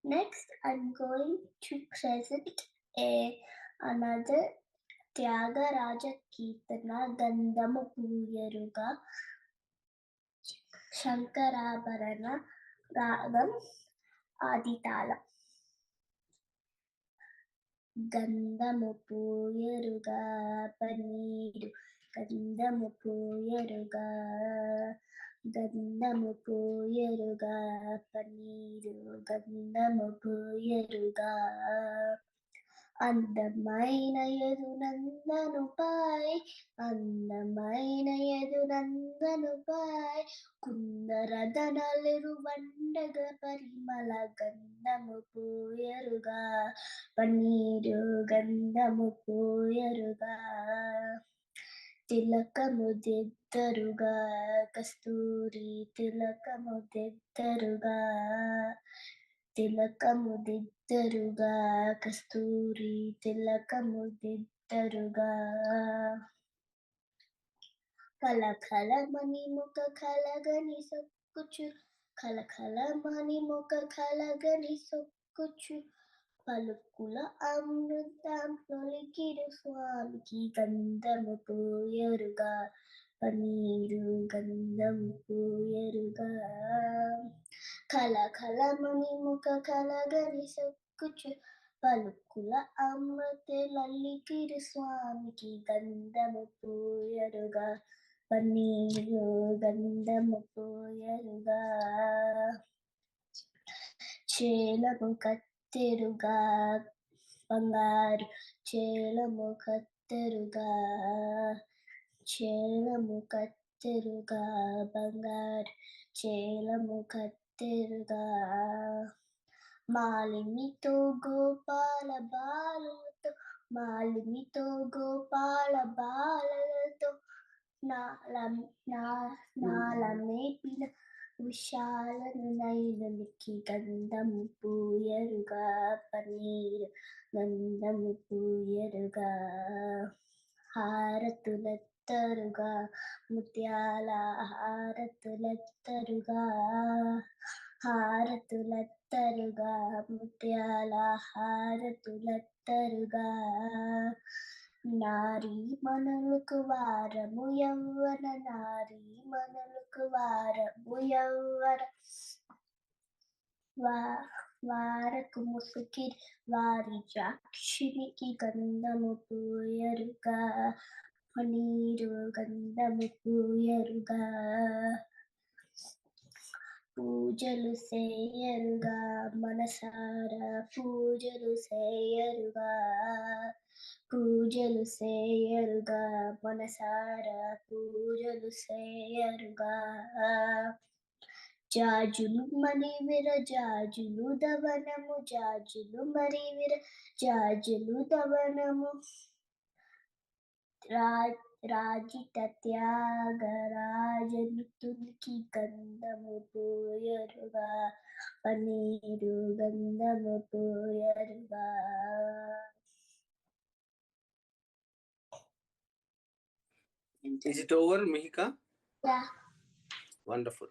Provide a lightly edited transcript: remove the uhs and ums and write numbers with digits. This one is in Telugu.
Next, I'm going to present another Tyagaraja Kirtana Gandamu Puyaruga Shankarabharana Ragam Aditala. Gandamu Puyaruga Paniru Gandamu Puyaruga Gandamu Puyaruga Paniru Gandamu Puyaruga అందమైన యదునందనుపై అందమైన యదునందనుపై కుందరదనలు వండగ పరిమళ గంధము పూయరుగా పన్నీరు గంధము పూయరుగా తిలకము దిద్దరుగా కస్తూరి తిలకము దిద్దరుగా తిలకము దిద్దరుగా కస్తూరి తిలకము దిద్దరుగా కలకలమని ముఖ కలగని సొక్కుచు కలకలమని ముఖ కలగని సొక్కుచు పలుకుల అమృతం తొలికిరు స్వామికి గంధము పూయరుగా పన్నీరు గంధము పూయరుగా కలకలమని ముఖ కలగని సొక్కుచు పలుకుల అమృతలల్లికిరు స్వామికి గంధము పూయరుగా పన్నీరు గంధము పూయరుగా చేలము కత్తెరుగా బంగారు చేలము కత్తెరుగా చేలము కత్తెరుగా బంగారు చేలము కత్తెరుగా మాలిమితో గోపాల బాలలతో మాలిమితో గోపాల బాలలతో నాలమేపిన విశాలను నైనునికి గంధము పూయరుగా పన్నీరు గంధము పూయరుగా హారతులెత్తరుగా ముత్యాల హారతులెత్తరుగా హారతులెత్తరుగా ముత్యాల హారతులెత్తరుగా నారీ మనులకు వారము యవ్వన నారీ మనులకు వారము యవ్వన వారకు ముసుకి వారి జాక్షినికి గంధము పూయరుగా పనీరు గంధము పూయరుగా పూజలు చేయరుగా మనసారా పూజలు చేయరుగా పూజలు చేయరుగా మనసారా పూజలు చేయరుగా జాజులు మణివిర జాజులు దవనము జాజులు మణివిర జాజులు దవనము రాజిత త్యాగరాజను తునికి గంధము పూయరుగా పన్నీరు గంధము పూయరుగా. Is it over, Mihika? Yeah. Wonderful.